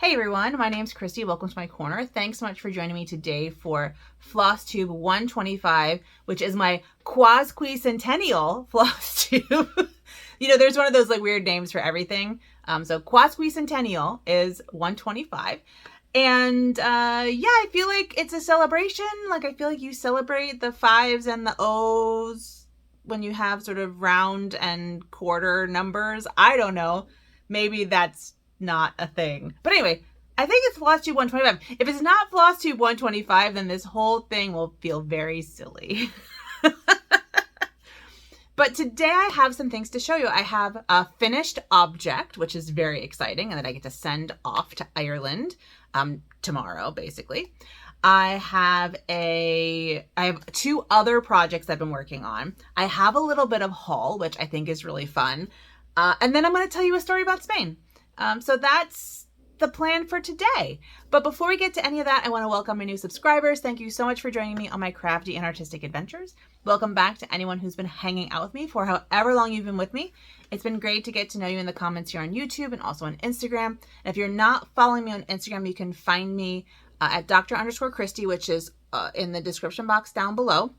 Hey everyone, my name's Christy. Welcome to my corner. Thanks so much for joining me today for Flosstube 125, which is my quasquicentennial Flosstube. You know, there's one of those like weird names for everything. So quasquicentennial is 125. And yeah, I feel like it's a celebration. Like I feel like you celebrate the fives and the O's when you have sort of round and quarter numbers. I don't know. Maybe that's not a thing. But anyway, I think it's Flosstube 125. If it's not Flosstube 125, then this whole thing will feel very silly. But today I have some things to show you. I have a finished object, which is very exciting, and that I get to send off to Ireland tomorrow, basically. I have two other projects I've been working on. I have a little bit of haul, which I think is really fun. And then I'm going to tell you a story about Spain. So that's the plan for today. But before we get to any of that, I want to welcome my new subscribers. Thank you so much for joining me on my crafty and artistic adventures. Welcome back to anyone who's been hanging out with me for however long you've been with me. It's been great to get to know you in the comments here on YouTube and also on Instagram. And if you're not following me on Instagram, you can find me at Dr._Christy, which is in the description box down below.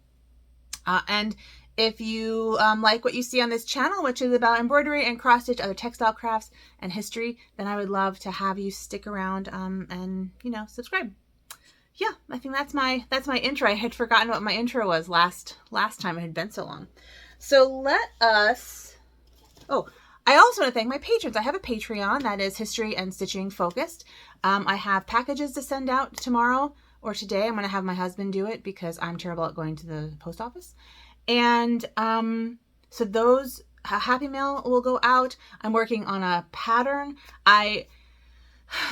And if you like what you see on this channel, which is about embroidery and cross stitch, other textile crafts and history, then I would love to have you stick around and, you know, subscribe. Yeah, I think that's my intro. I had forgotten what my intro was last time. It had been so long. So let us, oh, I also want to thank my patrons. I have a Patreon that is history and stitching focused. I have packages to send out tomorrow or today. I'm going to have my husband do it because I'm terrible at going to the post office. And so those Happy Mail will go out. I'm working on a pattern.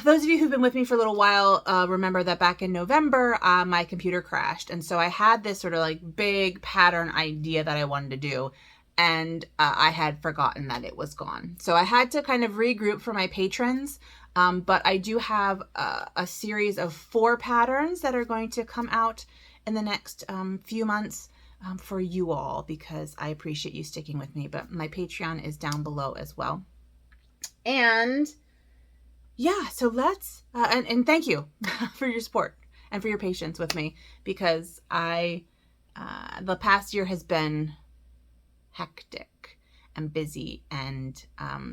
Those of you who've been with me for a little while remember that back in November, my computer crashed. And so I had this sort of like big pattern idea that I wanted to do. And I had forgotten that it was gone. So I had to kind of regroup for my patrons. But I do have a series of 4 patterns that are going to come out in the next few months. For you all, because I appreciate you sticking with me, but my Patreon is down below as well. And yeah, so let's, and thank you for your support and for your patience with me, because the past year has been hectic and busy and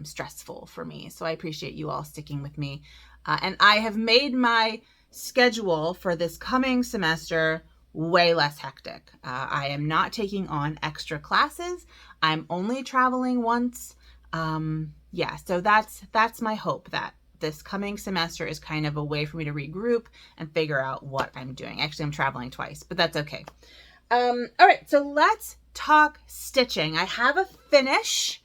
stressful for me. So I appreciate you all sticking with me. And I have made my schedule for this coming semester way less hectic. I am not taking on extra classes. I'm only traveling once. Yeah, so that's my hope, that this coming semester is kind of a way for me to regroup and figure out what I'm doing. Actually, I'm traveling twice, but that's okay. All right, so let's talk stitching. I have a finish.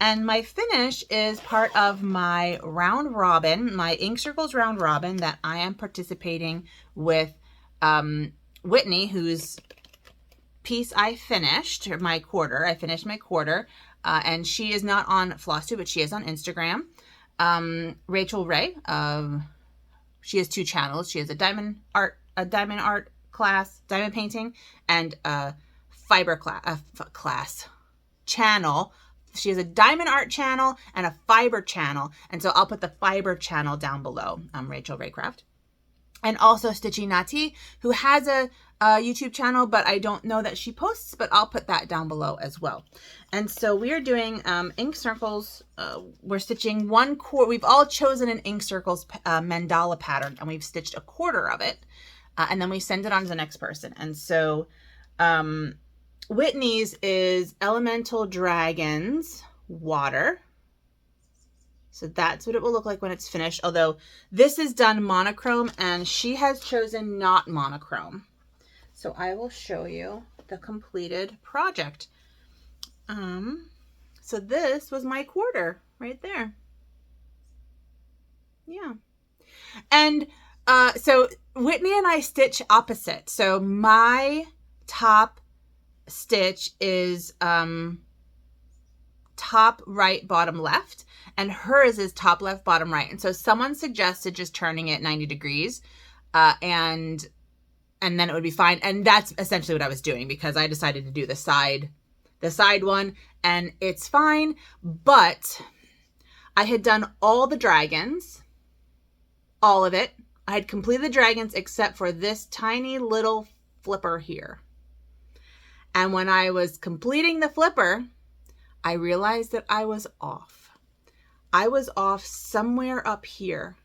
And my finish is part of my round robin, my Ink Circles round robin that I am participating with Whitney, whose piece I finished, my quarter. I finished my quarter, and she is not on Flosstube, but she is on Instagram. Rachel Ray, she has 2 channels. She has a diamond art class, diamond painting, and a fiber class channel. She has a diamond art channel and a fiber channel, and so I'll put the fiber channel down below. Rachel Raycraft. And also Stitchy Nati, who has a YouTube channel, but I don't know that she posts, but I'll put that down below as well. And so we are doing Ink Circles. We're stitching 1/4. We've all chosen an Ink Circles mandala pattern, and we've stitched 1/4 of it. And then we send it on to the next person. And so Whitney's is Elemental Dragons Water. So that's what it will look like when it's finished. Although this is done monochrome and she has chosen not monochrome. So I will show you the completed project. So this was my quarter right there. Yeah. And so Whitney and I stitch opposite. So my top stitch is top right, bottom left, and hers is top left, bottom right. And so someone suggested just turning it 90 degrees and then it would be fine. And that's essentially what I was doing, because I decided to do the side one, and it's fine. But I had done all the dragons, all of it. I had completed the dragons except for this tiny little flipper here. And when I was completing the flipper, I realized that I was off. I was off somewhere up here.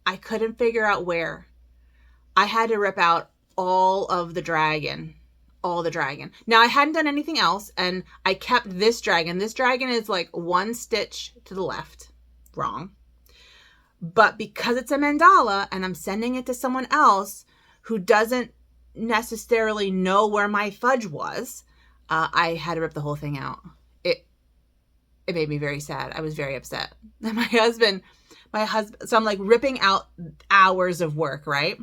I couldn't figure out where. I had to rip out all of the dragon. All the dragon. Now, I hadn't done anything else, and I kept this dragon. This dragon is like one stitch to the left. Wrong. But because it's a mandala, and I'm sending it to someone else who doesn't necessarily know where my fudge was, I had to rip the whole thing out. It made me very sad. I was very upset. And my husband, so I'm like ripping out hours of work, right?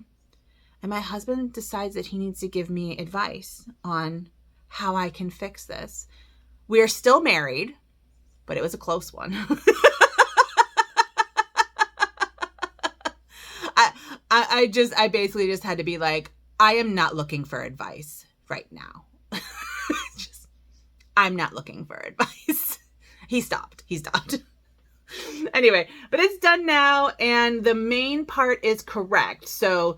And my husband decides that he needs to give me advice on how I can fix this. We are still married, but it was a close one. I basically just had to be like, I am not looking for advice right now. I'm not looking for advice. He stopped. Anyway, but it's done now, and the main part is correct. So,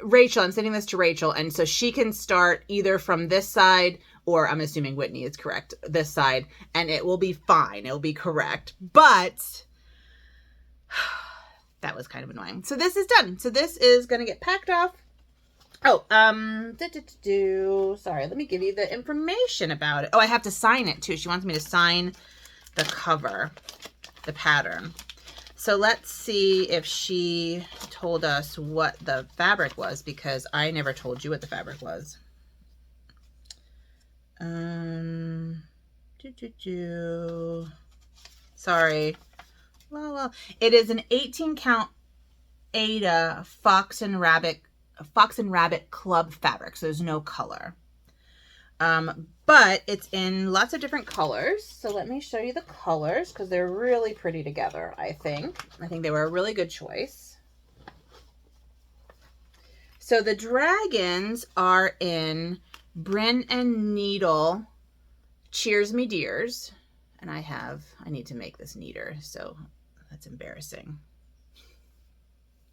Rachel, I'm sending this to Rachel, and so she can start either from this side, or I'm assuming Whitney is correct, this side, and it will be fine. It will be correct. But that was kind of annoying. So this is done. So this is going to get packed off. Oh, sorry, let me give you the information about it. Oh, I have to sign it too. She wants me to sign the cover, the pattern. So let's see if she told us what the fabric was, because I never told you what the fabric was. Sorry. Well, it is an 18 count Aida Fox and Rabbit club fabric, so there's no color. But it's in lots of different colors. So let me show you the colors, because they're really pretty together, I think. I think they were a really good choice. So the dragons are in Brin and Needle Cheers Me Dears. And I need to make this neater, so that's embarrassing.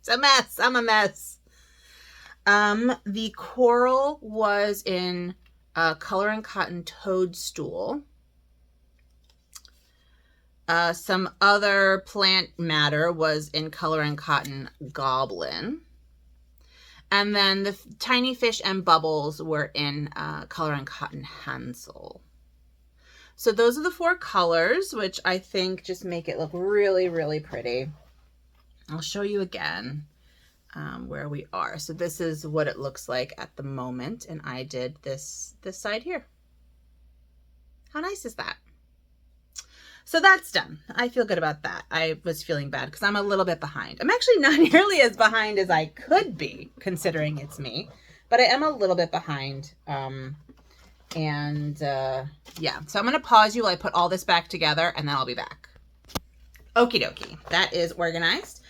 It's a mess. I'm a mess. The coral was in Color and Cotton Toadstool. Some other plant matter was in Color and Cotton Goblin. And then the Tiny Fish and Bubbles were in Color and Cotton Hansel. So those are the 4 colors, which I think just make it look really, really pretty. I'll show you again where we are. So this is what it looks like at the moment. And I did this side here. How nice is that? So that's done. I feel good about that. I was feeling bad because I'm a little bit behind. I'm actually not nearly as behind as I could be, considering it's me, but I am a little bit behind. Yeah, so I'm going to pause you while I put all this back together, and then I'll be back. Okie dokie. That is organized.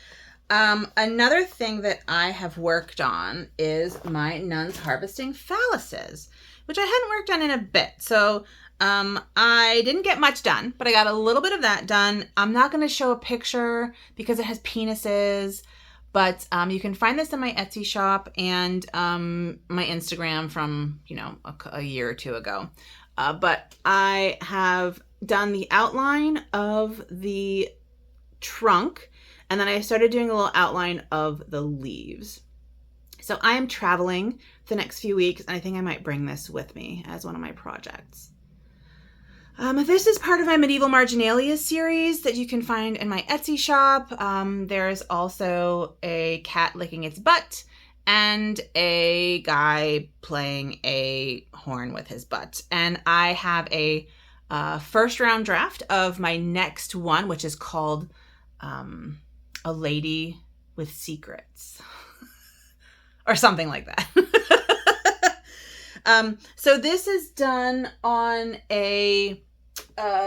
Another thing that I have worked on is my Nuns Harvesting Phalluses, which I hadn't worked on in a bit. So I didn't get much done, but I got a little bit of that done. I'm not going to show a picture because it has penises, but you can find this in my Etsy shop and my Instagram from, a year or 2 ago. But I have done the outline of the trunk, and then I started doing a little outline of the leaves. So I am traveling the next few weeks, and I think I might bring this with me as one of my projects. This is part of my Medieval Marginalia series that you can find in my Etsy shop. There's also a cat licking its butt and a guy playing a horn with his butt. And I have a first round draft of my next one, which is called A Lady with Secrets or something like that. So this is done on a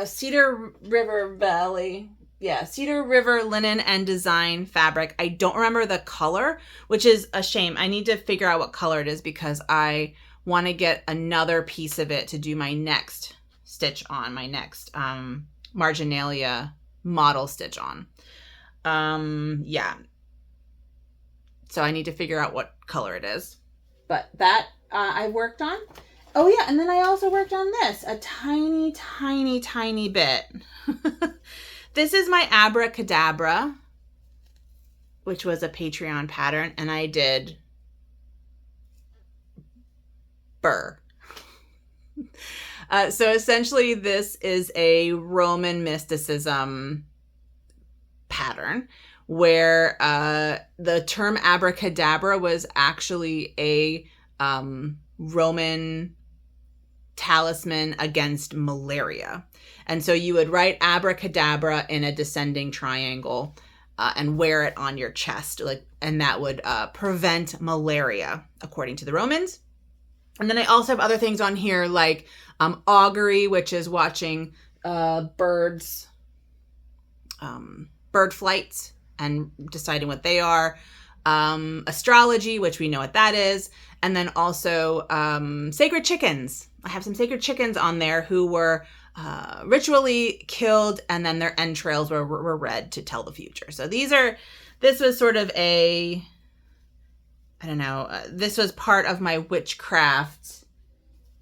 Cedar River linen and design fabric. I don't remember the color, which is a shame. I need to figure out what color it is because I want to get another piece of it to do my next stitch on, my next marginalia model stitch on. Yeah. So I need to figure out what color it is. But that I worked on. Oh yeah, and then I also worked on this a tiny, tiny, tiny bit. This is my Abracadabra, which was a Patreon pattern, and I did burr. So essentially this is a Roman mysticism pattern where the term abracadabra was actually a Roman talisman against malaria. And so you would write abracadabra in a descending triangle and wear it on your chest, and that would prevent malaria, according to the Romans. And then I also have other things on here like augury, which is watching birds, bird flights and deciding what they are. Astrology, which we know what that is. And then also sacred chickens. I have some sacred chickens on there who were ritually killed, and then their entrails were read to tell the future. So this was sort of a, I don't know, this was part of my witchcraft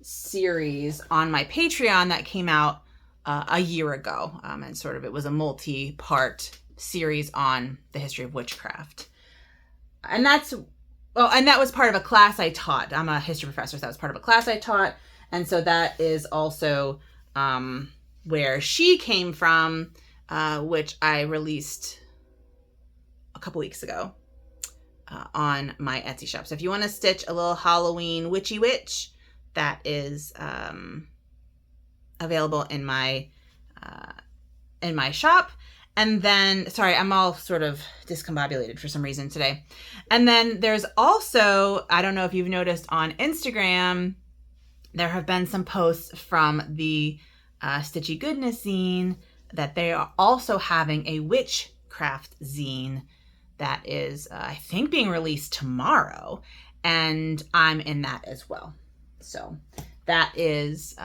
series on my Patreon that came out a year ago. And sort of, it was a multi-part series on the history of witchcraft. And that was part of a class I taught. I'm a history professor, so that was part of a class I taught. And so that is also where she came from, which I released a couple weeks ago on my Etsy shop. So if you want to stitch a little Halloween witchy witch, that is available in my shop. And then, sorry, I'm all sort of discombobulated for some reason today. And then there's also, I don't know if you've noticed on Instagram, there have been some posts from the Stitchy Goodness zine that they are also having a witchcraft zine that is, I think, being released tomorrow. And I'm in that as well. So that is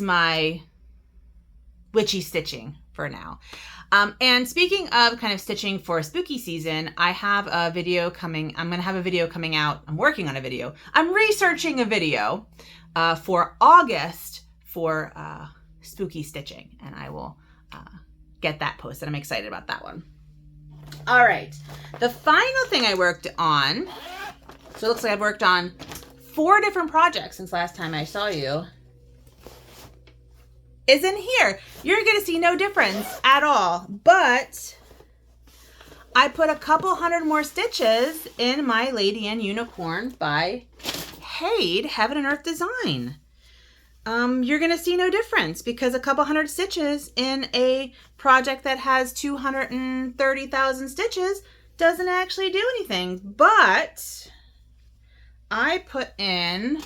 my witchy stitching for now. And speaking of kind of stitching for spooky season, I have a video coming. I'm going to have a video coming out. I'm working on a video. I'm researching a video for August for spooky stitching, and I will get that posted. I'm excited about that one. All right. The final thing I worked on, so it looks like I've worked on 4 different projects since last time I saw you, is in here. You're going to see no difference at all, but I put a couple hundred more stitches in my Lady and Unicorn by HAED, Heaven and Earth Design. You're going to see no difference because a couple hundred stitches in a project that has 230,000 stitches doesn't actually do anything. But I put in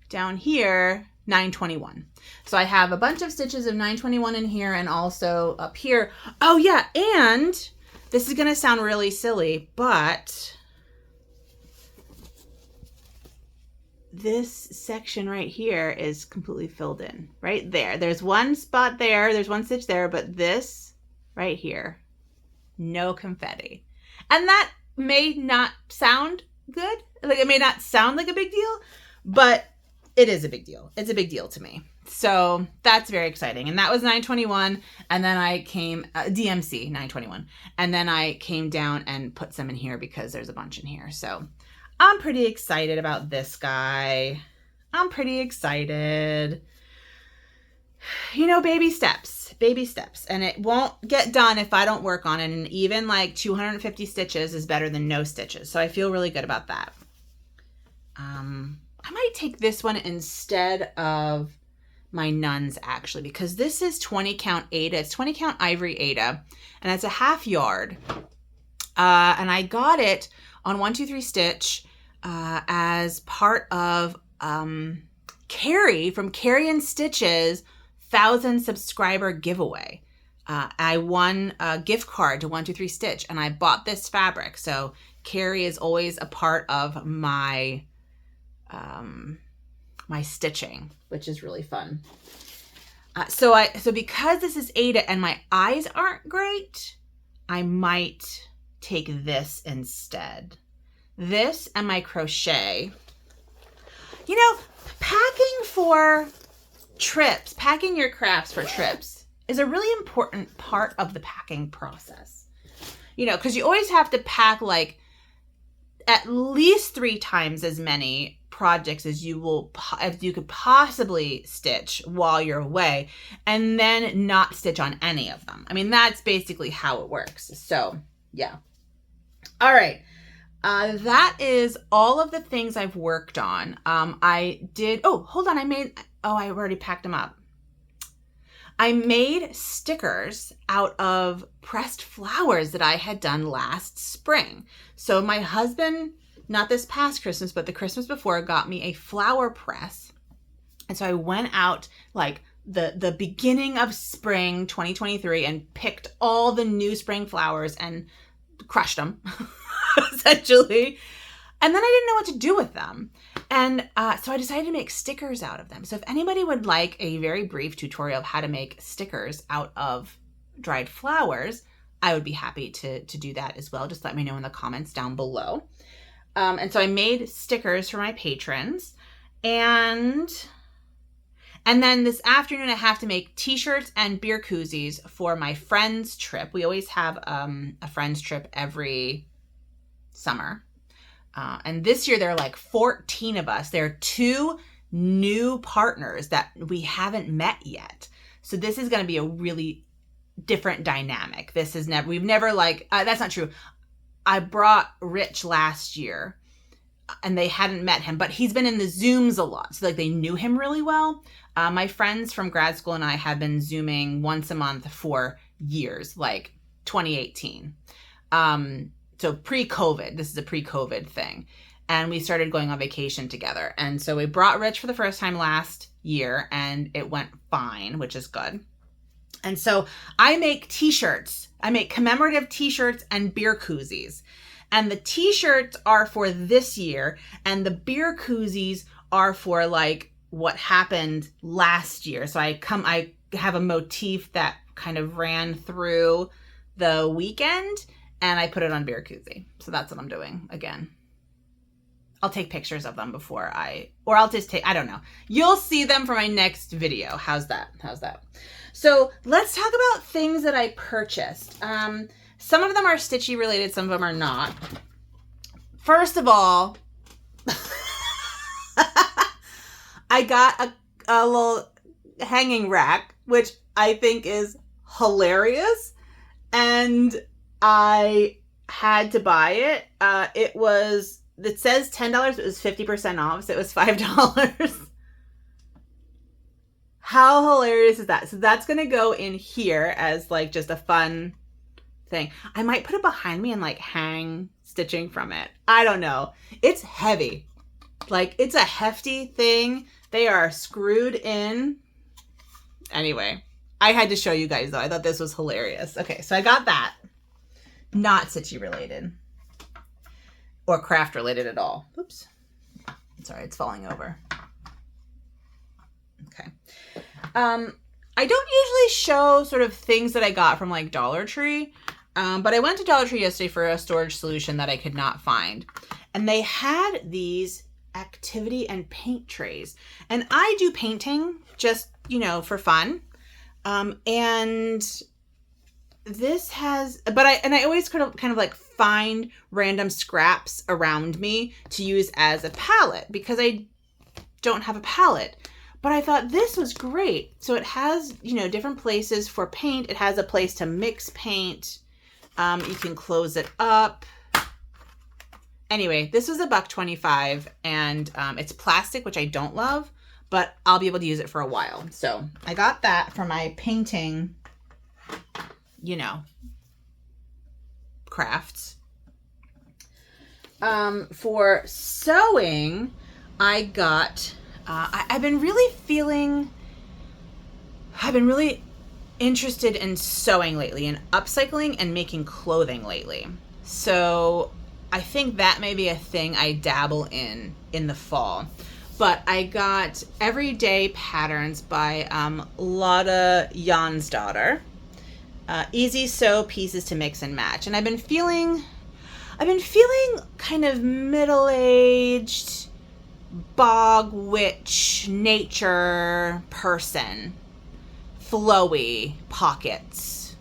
down here 921. So I have a bunch of stitches of 921 in here and also up here. Oh yeah, and this is going to sound really silly, but this section right here is completely filled in right there. There's one spot there, there's one stitch there, but this right here, no confetti. And that may not sound good. Like, it may not sound like a big deal, but it is a big deal. It's a big deal to me. So that's very exciting. And that was 921. And then I came, DMC 921. And then I came down and put some in here because there's a bunch in here. So I'm pretty excited about this guy. I'm pretty excited. You know, baby steps, baby steps. And it won't get done if I don't work on it. And even like 250 stitches is better than no stitches. So I feel really good about that. I might take this one instead of my nuns actually, because this is 20 count aida. It's 20 count ivory aida, and it's a half yard. And I got it on 123 Stitch as part of Carrie from Carrie and Stitch's 1,000 subscriber giveaway. I won a gift card to 123 Stitch, and I bought this fabric. So Carrie is always a part of my my stitching, which is really fun. So because this is Aida and my eyes aren't great, I might take this instead. This and my crochet. You know, packing for trips, packing your crafts for trips is a really important part of the packing process. You know, because you always have to pack like at least 3 times as many projects as you could possibly stitch while you're away, and then not stitch on any of them. I mean, that's basically how it works. So yeah. All right. That is all of the things I've worked on. Hold on. I already packed them up. I made stickers out of pressed flowers that I had done last spring. So my husband, not this past Christmas, but the Christmas before, got me a flower press. And so I went out like the beginning of spring 2023 and picked all the new spring flowers and crushed them, essentially. And then I didn't know what to do with them. And so I decided to make stickers out of them. So if anybody would like a very brief tutorial of how to make stickers out of dried flowers, I would be happy to do that as well. Just let me know in the comments down below. And so I made stickers for my patrons. And then this afternoon, I have to make t-shirts and beer koozies for my friends trip. We always have a friends trip every summer. And this year there are like 14 of us. There are 2 new partners that we haven't met yet. So this is going to be a really different dynamic. That's not true. I brought Rich last year and they hadn't met him, but he's been in the Zooms a lot. So like they knew him really well. My friends from grad school and I have been Zooming once a month for years, like 2018. So pre-COVID, this is a pre-COVID thing. And we started going on vacation together. And so we brought Rich for the first time last year and it went fine, which is good. And so I make t-shirts. I make commemorative t-shirts and beer koozies. And the t-shirts are for this year and the beer koozies are for like what happened last year. So I have a motif that kind of ran through the weekend and I put it on beer koozie. So that's what I'm doing again. I'll take pictures of them I don't know. You'll see them for my next video. How's that? So let's talk about things that I purchased. Some of them are stitchy related, some of them are not. First of all, I got a little hanging rack, which I think is hilarious. And I had to buy it. It says $10, it was 50% off, so it was $5. How hilarious is that? So that's gonna go in here as like just a fun thing. I might put it behind me and like hang stitching from it. I don't know. It's heavy. Like it's a hefty thing. They are screwed in. Anyway, I had to show you guys though. I thought this was hilarious. Okay, so I got that. Not stitchy related or craft related at all. Oops. Sorry, it's falling over. Okay. I don't usually show sort of things that I got from like Dollar Tree, but I went to Dollar Tree yesterday for a storage solution that I could not find. And they had these activity and paint trays. And I do painting just, for fun. And this has, I always kind of like find random scraps around me to use as a palette because I don't have a palette. But I thought this was great. So it has, different places for paint. It has a place to mix paint. You can close it up. Anyway, this was $1.25 and it's plastic, which I don't love, but I'll be able to use it for a while. So I got that for my painting, crafts. For sewing, I got, I've been really interested in sewing lately and upcycling and making clothing lately. So I think that may be a thing I dabble in the fall. But I got Everyday Patterns by Lotta Jansdottir. Easy sew pieces to mix and match. And I've been feeling kind of middle-aged, bog witch, nature person. Flowy pockets.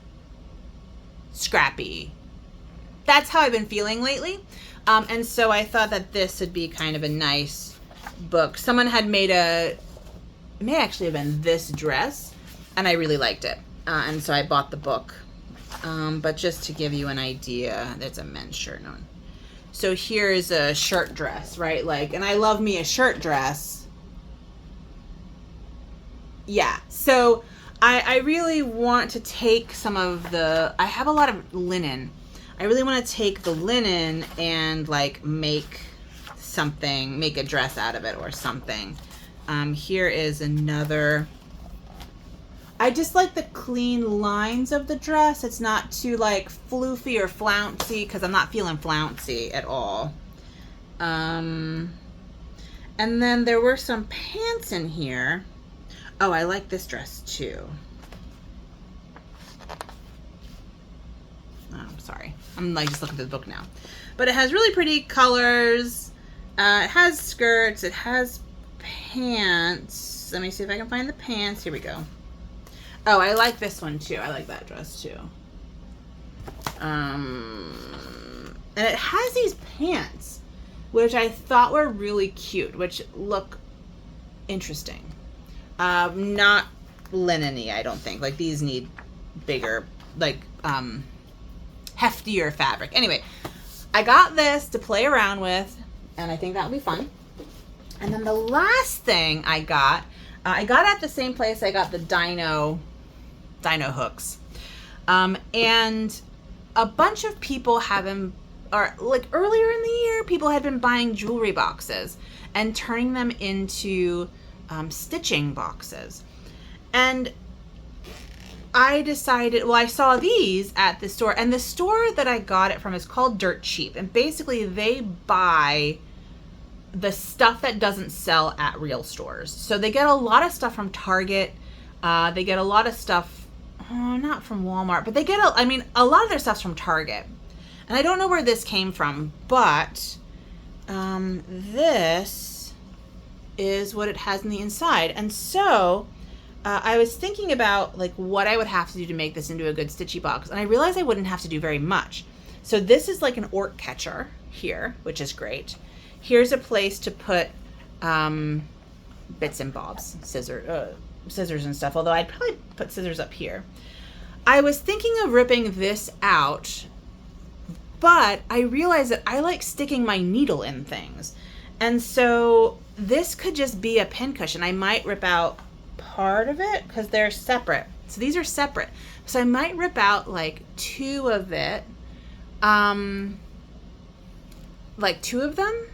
Scrappy. That's how I've been feeling lately. And so I thought that this would be kind of a nice book. Someone had made it may actually have been this dress, and I really liked it. And so I bought the book. But just to give you an idea, it's a men's shirt. No. So here's a shirt dress, right? Like, and I love me a shirt dress. Yeah. So I really want to take some of I have a lot of linen. I really want to take the linen and like make a dress out of it or something. Here is another. I just like the clean lines of the dress. It's not too like floofy or flouncy, because I'm not feeling flouncy at all. And then there were some pants in here. Oh, I like this dress too. Oh, I'm sorry. I'm like just looking through the book now. But it has really pretty colors. It has skirts. It has pants. Let me see if I can find the pants. Here we go. Oh, I like this one too. I like that dress too. And it has these pants, which I thought were really cute, which look interesting. Not linen-y, I don't think. Like, these need bigger, like, heftier fabric. Anyway, I got this to play around with, and I think that'll be fun. And then the last thing I got at the same place I got the dino hooks. And a bunch of people like earlier in the year, people had been buying jewelry boxes and turning them into stitching boxes. And I decided, well, I saw these at the store, and the store that I got it from is called Dirt Cheap. And basically they buy the stuff that doesn't sell at real stores. So they get a lot of stuff from Target. They get a lot of stuff, not from Walmart, but they get a lot of their stuff's from Target. And I don't know where this came from, but this is what it has on the inside. And so I was thinking about like what I would have to do to make this into a good stitchy box. And I realized I wouldn't have to do very much. So this is like an orc catcher here, which is great. Here's a place to put bits and bobs, scissors and stuff, although I'd probably put scissors up here. I was thinking of ripping this out, but I realized that I like sticking my needle in things. And so this could just be a pincushion. I might rip out part of it because they're separate. So these are separate. So I might rip out like two of it, like two of them,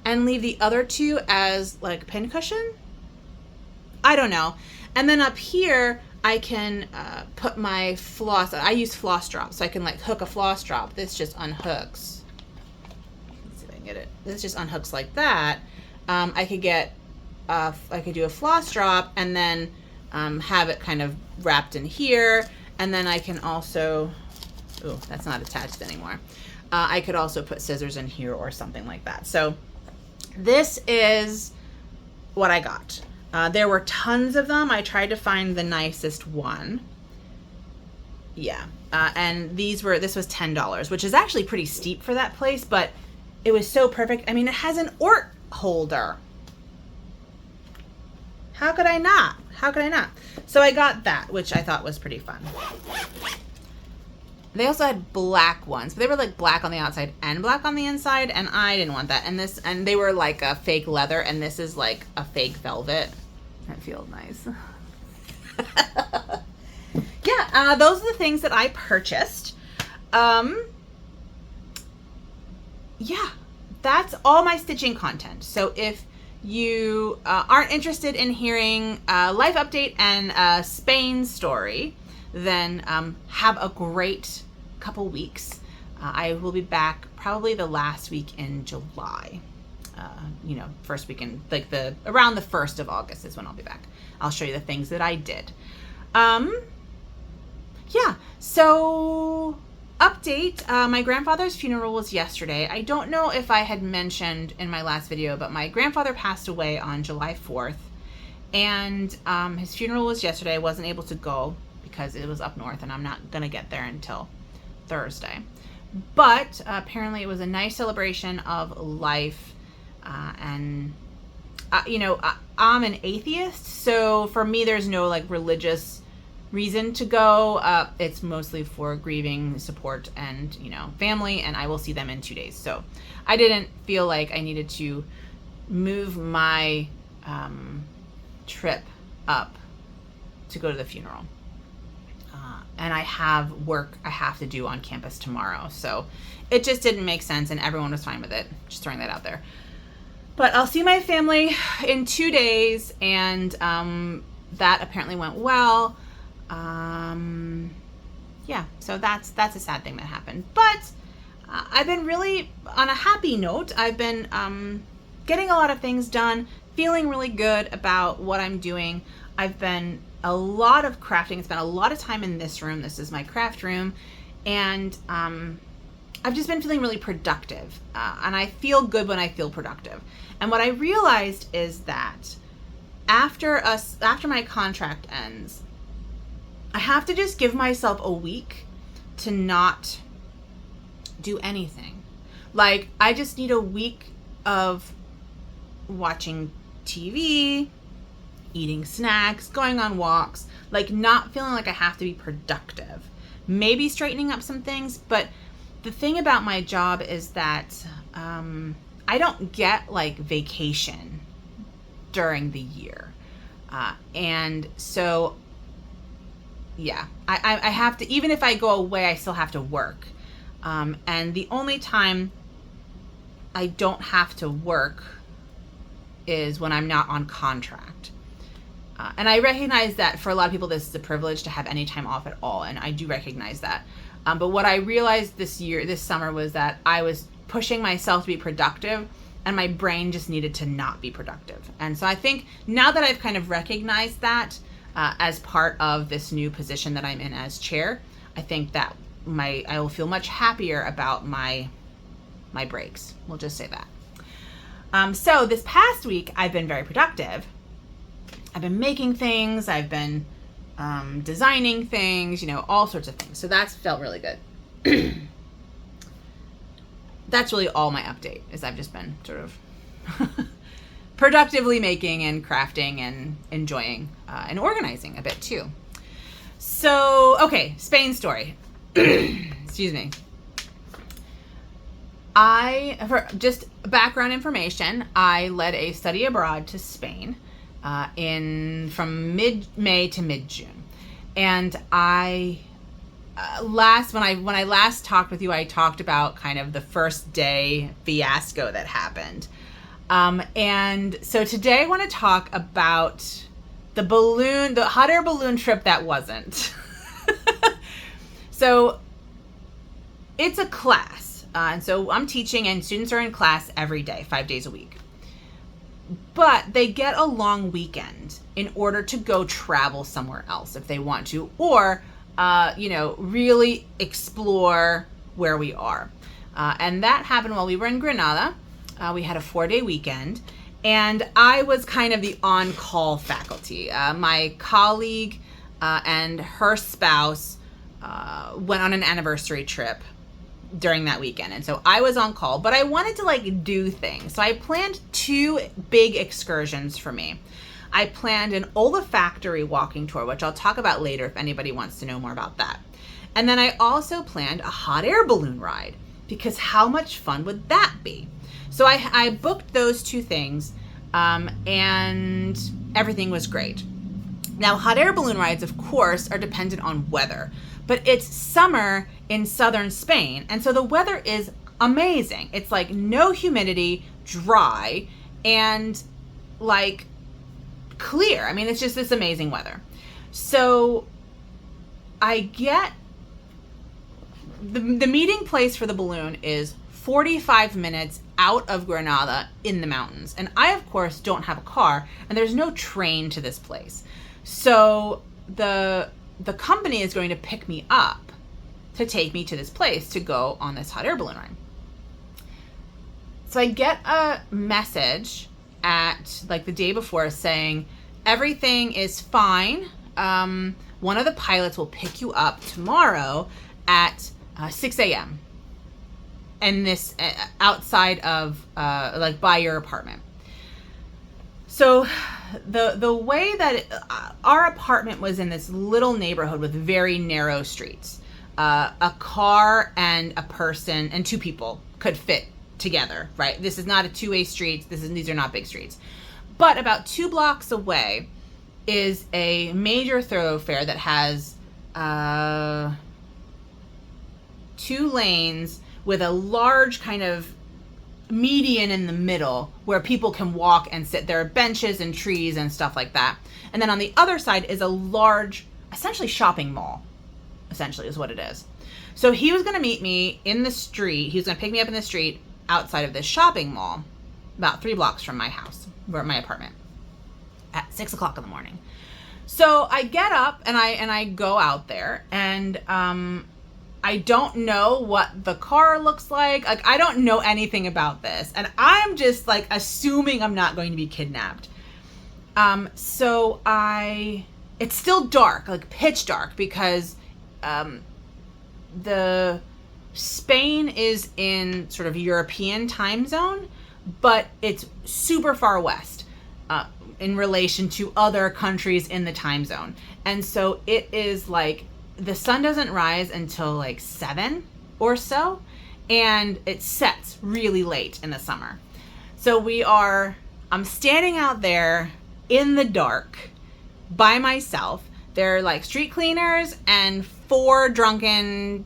and leave the other two as like pincushion. I don't know. And then up here, I can put my floss. I use floss drops, so I can like hook a floss drop. This just unhooks. Let's see if I can get it. This just unhooks like that. I could do a floss drop and then have it kind of wrapped in here. And then I can also, oh, that's not attached anymore. I could also put scissors in here or something like that. So this is what I got. There were tons of them. I tried to find the nicest one. Yeah. And this was $10, which is actually pretty steep for that place, but it was so perfect. I mean, it has an orc holder. How could I not? How could I not? So I got that, which I thought was pretty fun. They also had black ones, but they were like black on the outside and black on the inside, and I didn't want that. And they were like a fake leather, and this is like a fake velvet. That feels nice. Yeah, those are the things that I purchased. Yeah, that's all my stitching content. So if you aren't interested in hearing a life update and a Spain story, then have a great couple weeks. I will be back probably the last week in July. you know, first weekend, like around the 1st of August is when I'll be back. I'll show you the things that I did. Yeah, so update, my grandfather's funeral was yesterday. I don't know if I had mentioned in my last video, but my grandfather passed away on July 4th, and his funeral was yesterday. I wasn't able to go because it was up north, and I'm not gonna get there until Thursday. But apparently it was a nice celebration of life, and you know, I'm an atheist, so for me there's no like religious reason to go. It's mostly for grieving, support, and, you know, family, and I will see them in 2 days. So I didn't feel like I needed to move my trip up to go to the funeral. And I have work I have to do on campus tomorrow, so it just didn't make sense, and everyone was fine with it. Just throwing that out there. But I'll see my family in 2 days, and that apparently went well. Yeah, so that's a sad thing that happened. But I've been really on a happy note. I've been getting a lot of things done, feeling really good about what I'm doing. I've been a lot of crafting. Spent a lot of time in this room. This is my craft room, and I've just been feeling really productive, and I feel good when I feel productive. And what I realized is that after my contract ends, I have to just give myself a week to not do anything. Like, I just need a week of watching TV, eating snacks, going on walks, like not feeling like I have to be productive. Maybe straightening up some things, but the thing about my job is that I don't get like vacation during the year. And so yeah, I have to, even if I go away, I still have to work. And the only time I don't have to work is when I'm not on contract. And I recognize that for a lot of people, this is a privilege to have any time off at all. And I do recognize that. But what I realized this summer was that I was pushing myself to be productive, and my brain just needed to not be productive. And so I think now that I've kind of recognized that, as part of this new position that I'm in as chair, I think that I will feel much happier about my breaks. We'll just say that. So this past week, I've been very productive. I've been making things. I've been designing things, you know, all sorts of things. So that's felt really good. That's really all my update, is I've just been sort of productively making and crafting and enjoying and organizing a bit too. So, okay, Spain story. Excuse me. For just background information, I led a study abroad to Spain from mid-May to mid-June. And when I last talked with you, I talked about kind of the first day fiasco that happened. And so today I want to talk about the hot air balloon trip that wasn't. So it's a class. And so I'm teaching, and students are in class every day, 5 days a week. But they get a long weekend in order to go travel somewhere else if they want to, or, you know, really explore where we are. And that happened while we were in Granada. We had a 4-day weekend, and I was kind of the on-call faculty. My colleague and her spouse went on an anniversary trip during that weekend, and so I was on call, but I wanted to like do things. So I planned 2 big excursions for me. I planned an olfactory walking tour, which I'll talk about later if anybody wants to know more about that. And then I also planned a hot air balloon ride, because how much fun would that be? So I booked those 2 things, and everything was great. Now, hot air balloon rides, of course, are dependent on weather, but it's summer in southern Spain, and so the weather is amazing. It's like no humidity, dry, and like clear. I mean, it's just this amazing weather. So I get the meeting place for the balloon is 45 minutes out of Granada in the mountains. And I, of course, don't have a car, and there's no train to this place. So the company is going to pick me up to take me to this place to go on this hot air balloon ride. So I get a message at like the day before saying, everything is fine. One of the pilots will pick you up tomorrow at 6 a.m. and this outside of like by your apartment. So the way that our apartment was in this little neighborhood with very narrow streets, a car and a person and two people could fit together, right? This is not a two-way street. These are not big streets. But about 2 blocks away is a major thoroughfare that has 2 lanes with a large kind of median in the middle where people can walk and sit. There are benches and trees and stuff like that. And then on the other side is a large, essentially shopping mall, essentially is what it is. So he was going to meet me in the street. He was going to pick me up in the street outside of this shopping mall, about 3 blocks from my house, or my apartment, at 6 o'clock in the morning. So I get up and I go out there, and I don't know what the car looks like. Like, I don't know anything about this, and I'm just like assuming I'm not going to be kidnapped. So it's still dark, like pitch dark, because the Spain is in sort of European time zone, but it's super far west in relation to other countries in the time zone. And so it is like the sun doesn't rise until like 7 or so, and it sets really late in the summer. So I'm standing out there in the dark by myself. There are like street cleaners and 4 drunken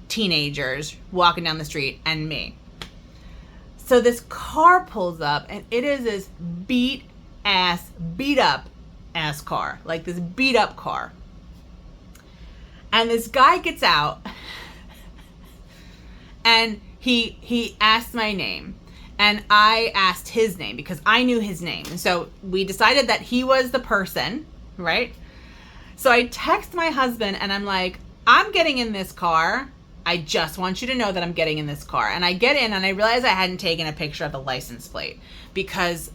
teenagers walking down the street and me. So this car pulls up, and it is this beat up ass car, like this beat up car. And this guy gets out and he asked my name, and I asked his name because I knew his name. And so we decided that he was the person, right? So I text my husband and I'm like, I'm getting in this car. I just want you to know that I'm getting in this car. And I get in and I realize I hadn't taken a picture of the license plate because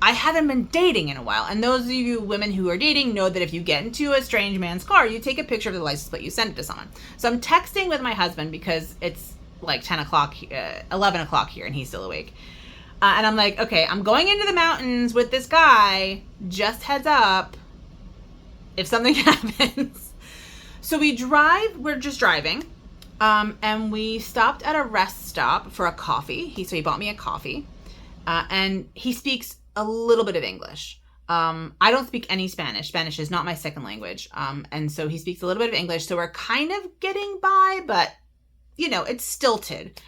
I hadn't been dating in a while. And those of you women who are dating know that if you get into a strange man's car, you take a picture of the license plate, you send it to someone. So I'm texting with my husband because it's like 11 o'clock here and he's still awake. And I'm like, okay, I'm going into the mountains with this guy. Just heads up if something happens. So we're just driving. And we stopped at a rest stop for a coffee. So he bought me a coffee. And he speaks a little bit of English. I don't speak any Spanish. Spanish is not my second language. And so he speaks a little bit of English. So we're kind of getting by, but it's stilted.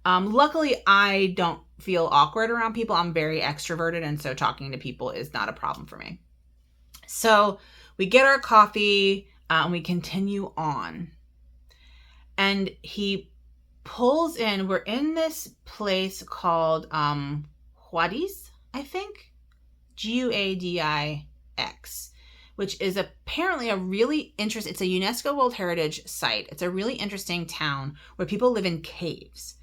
Luckily, I don't feel awkward around people. I'm very extroverted. And so talking to people is not a problem for me. So we get our coffee and we continue on. And he pulls in. We're in this place called Guadix, I think. Guadix, which is apparently a really interesting, it's a UNESCO World Heritage Site. It's a really interesting town where people live in caves.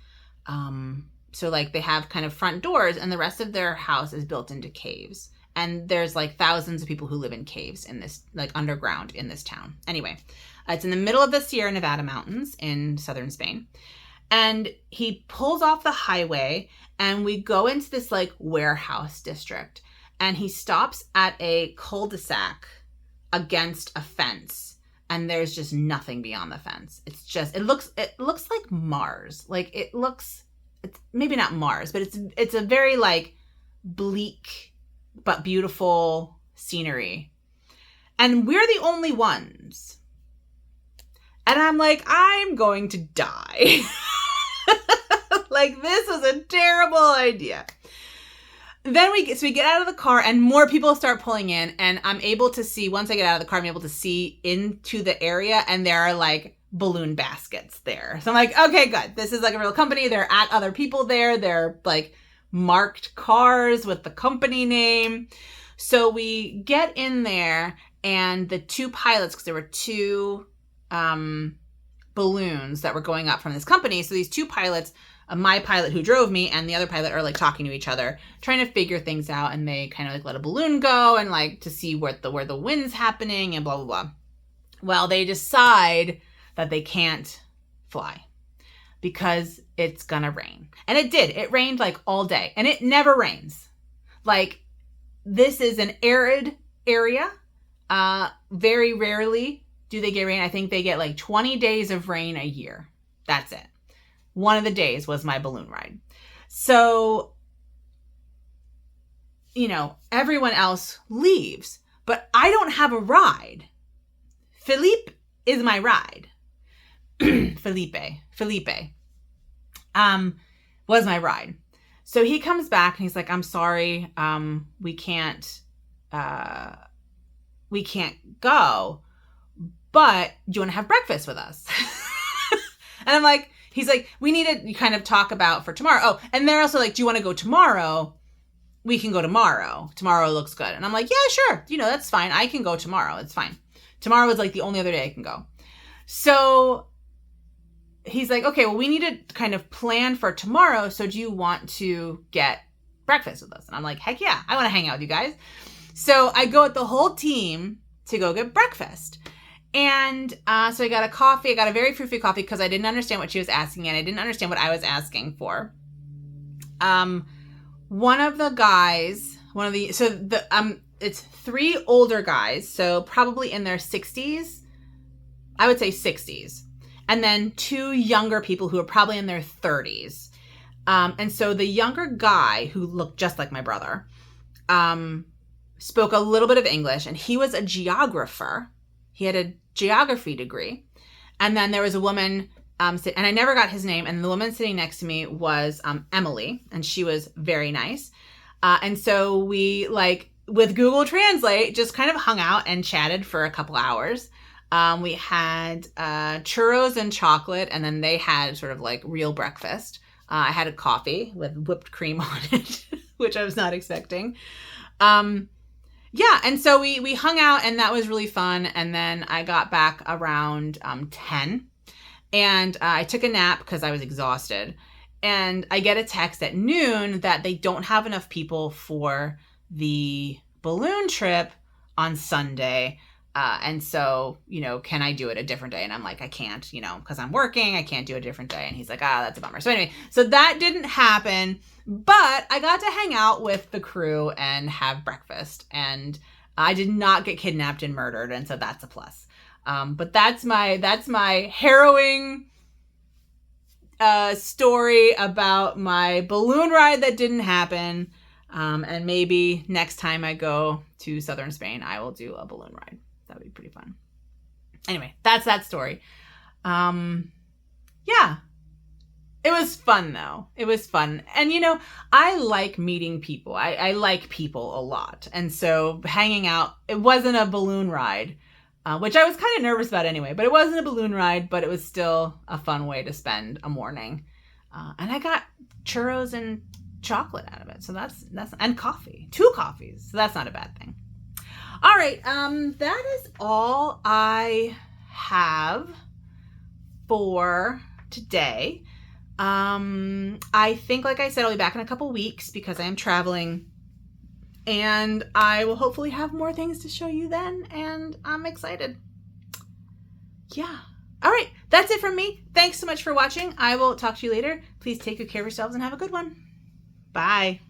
So like they have kind of front doors and the rest of their house is built into caves. And there's like thousands of people who live in caves in this, like underground in this town. Anyway, it's in the middle of the Sierra Nevada mountains in southern Spain. And he pulls off the highway and we go into this like warehouse district. And he stops at a cul-de-sac against a fence. And there's just nothing beyond the fence. It's just, it looks like Mars. Like it's maybe not Mars, but it's a very like bleak but beautiful scenery. And we're the only ones. And I'm like, I'm going to die. Like, this was a terrible idea. Then we get out of the car and more people start pulling in, and I'm able to see, once I get out of the car, I'm able to see into the area, and there are like balloon baskets there. So I'm like, okay, good. This is like a real company. They're at other people there. They're like marked cars with the company name. So we get in there, and the two pilots, because there were two balloons that were going up from this company. So these two pilots, my pilot who drove me and the other pilot, are like talking to each other, trying to figure things out. And they kind of like let a balloon go and like to see where the wind's happening and blah, blah, blah. Well, they decide that they can't fly because it's gonna rain. And it did. It rained like all day, and it never rains. Like, this is an arid area. Very rarely do they get rain. I think they get like 20 days of rain a year. That's it. One of the days was my balloon ride. So, you know, everyone else leaves, but I don't have a ride. Philippe is my ride. Felipe was my ride. So he comes back and he's like, I'm sorry, we can't go, but do you want to have breakfast with us? And I'm like, he's like, we need to kind of talk about for tomorrow. Oh, and they're also like, do you want to go tomorrow? We can go tomorrow. Tomorrow looks good. And I'm like, yeah, sure. You know, that's fine. I can go tomorrow. It's fine. Tomorrow is like the only other day I can go. So he's like, okay, well, we need to kind of plan for tomorrow. So do you want to get breakfast with us? And I'm like, heck yeah, I want to hang out with you guys. So I go with the whole team to go get breakfast. And so I got a coffee. I got a very frou-frou coffee because I didn't understand what she was asking, and I didn't understand what I was asking for. One of the guys, it's three older guys, so probably in their 60s. I would say 60s. And then two younger people who are probably in their 30s. And so the younger guy, who looked just like my brother, spoke a little bit of English, and he was a geographer. He had a geography degree. And then there was a woman, and I never got his name, and the woman sitting next to me was Emily, and she was very nice. And so we, like, with Google Translate, just kind of hung out and chatted for a couple hours. We had churros and chocolate, and then they had sort of like real breakfast. I had a coffee with whipped cream on it, which I was not expecting. Yeah, and so we hung out, and that was really fun. And then I got back around 10, and I took a nap because I was exhausted. And I get a text at noon that they don't have enough people for the balloon trip on Sunday. And so, you know, can I do it a different day? And I'm like, I can't, you know, because I'm working. I can't do a different day. And he's like, that's a bummer. So anyway, so that didn't happen, but I got to hang out with the crew and have breakfast. And I did not get kidnapped and murdered. And so that's a plus. But that's my harrowing story about my balloon ride that didn't happen. And maybe next time I go to southern Spain, I will do a balloon ride. That would be pretty fun. Anyway, that's that story. Yeah. It was fun, though. It was fun. And, you know, I like meeting people. I like people a lot. And so hanging out, it wasn't a balloon ride, which I was kind of nervous about anyway. But it wasn't a balloon ride, but it was still a fun way to spend a morning. And I got churros and chocolate out of it. So that's and coffee. 2 coffees. So that's not a bad thing. All right, that is all I have for today. I think, like I said, I'll be back in a couple weeks because I am traveling, and I will hopefully have more things to show you then, and I'm excited. Yeah. All right, that's it from me. Thanks so much for watching. I will talk to you later. Please take good care of yourselves and have a good one. Bye.